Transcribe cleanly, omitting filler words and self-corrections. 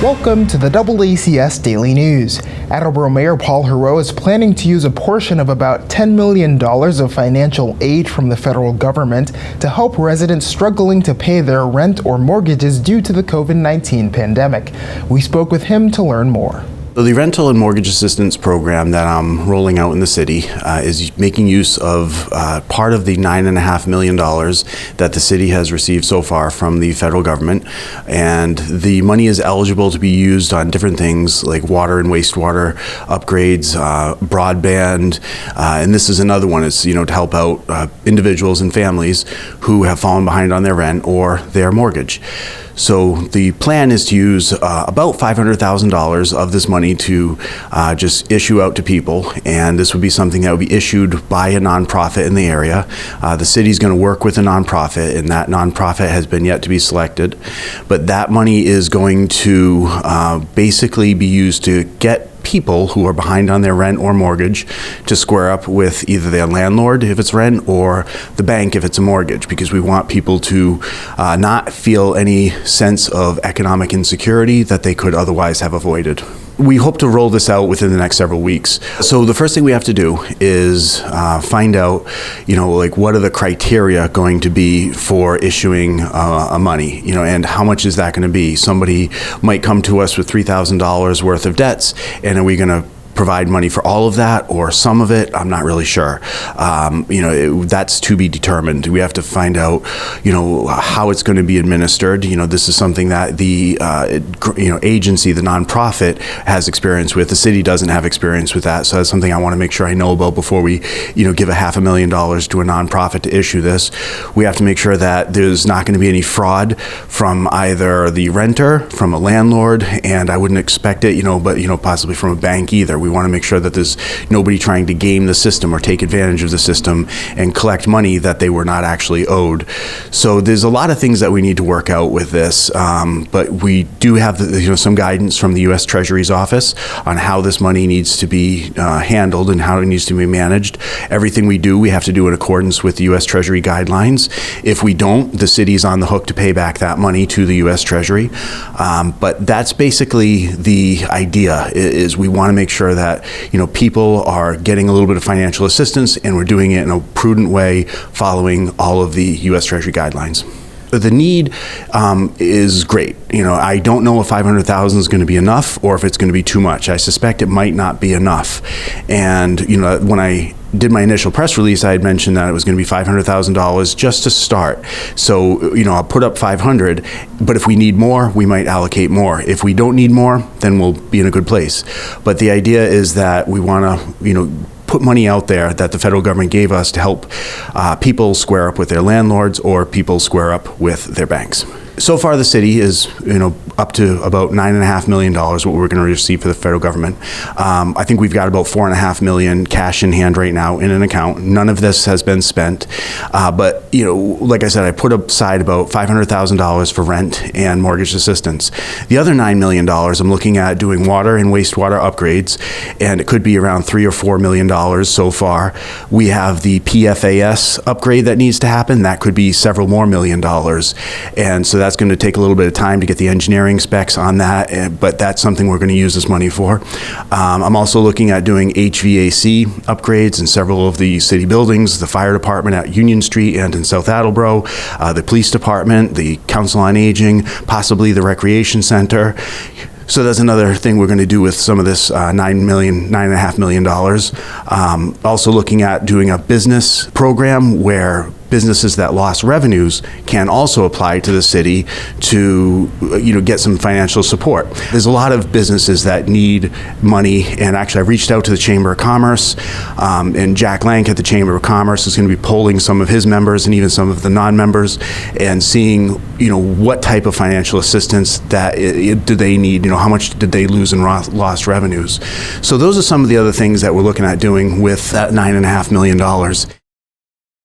Welcome to the DoubleACS Daily News. Attleboro Mayor Paul Heroux is planning to use a portion of about $10 million of financial aid from the federal government to help residents struggling to pay their rent or mortgages due to the COVID-19 pandemic. We spoke with him to learn more. So the rental and mortgage assistance program that I'm rolling out in the city is making use of part of the $9.5 million that the city has received so far from the federal government. And the money is eligible to be used on different things like water and wastewater upgrades, broadband, and this is another one. It's, to help out individuals and families who have fallen behind on their rent or their mortgage. So the plan is to use about $500,000 of this money to just issue out to people, and this would be something that would be issued by a nonprofit in the area. The city's going to work with a nonprofit, and that nonprofit has been yet to be selected. But that money is going to basically be used to get people who are behind on their rent or mortgage to square up with either their landlord if it's rent or the bank if it's a mortgage, because we want people to not feel any sense of economic insecurity that they could otherwise have avoided. We hope to roll this out within the next several weeks. So the first thing we have to do is find out, what are the criteria going to be for issuing money, and how much is that going to be? Somebody might come to us with $3,000 worth of debts, and are we going to provide money for all of that or some of it? I'm not really sure. That's to be determined. We have to find out, how it's going to be administered. This is something that the, agency, the nonprofit, has experience with. The city doesn't have experience with that. So that's something I want to make sure I know about before we, give $500,000 to a nonprofit to issue this. We have to make sure that there's not going to be any fraud from either the renter, from a landlord, and I wouldn't expect it, but possibly from a bank either. We want to make sure that there's nobody trying to game the system or take advantage of the system and collect money that they were not actually owed. So there's a lot of things that we need to work out with this, but we do have some guidance from the U.S. Treasury's office on how this money needs to be handled and how it needs to be managed. Everything we do, we have to do in accordance with the U.S. Treasury guidelines. If we don't, the city's on the hook to pay back that money to the U.S. Treasury. But that's basically the idea, is we want to make sure that people are getting a little bit of financial assistance, and we're doing it in a prudent way following all of the U.S. Treasury guidelines. The need is great. I don't know if $500,000 is going to be enough or if it's going to be too much. I suspect it might not be enough. And when I did my initial press release, I had mentioned that it was going to be $500,000 just to start. So, I'll put up 500, but if we need more, we might allocate more. If we don't need more, then we'll be in a good place. But the idea is that we want to, put money out there that the federal government gave us to help people square up with their landlords or people square up with their banks. So far, the city is, up to about $9.5 million, what we're going to receive for the federal government. I think we've got about $4.5 million cash in hand right now in an account. None of this has been spent. But, like I said, I put aside about $500,000 for rent and mortgage assistance. The other $9 million, I'm looking at doing water and wastewater upgrades, and it could be around $3 or $4 million so far. We have the PFAS upgrade that needs to happen. That could be several more $1 million. And so that's going to take a little bit of time to get the engineering specs on that, but that's something we're going to use this money for. I'm also looking at doing HVAC upgrades in several of the city buildings, the fire department at Union Street and in South Attleboro, the police department, the Council on Aging, possibly the recreation center. So that's another thing we're going to do with some of this $9.5 million. Also looking at doing a business program where businesses that lost revenues can also apply to the city to get some financial support. There's a lot of businesses that need money, and actually I reached out to the Chamber of Commerce, and Jack Lank at the Chamber of Commerce is going to be polling some of his members and even some of the non-members and seeing what type of financial assistance that do they need, how much did they lose in lost revenues. So those are some of the other things that we're looking at doing with that $9.5 million.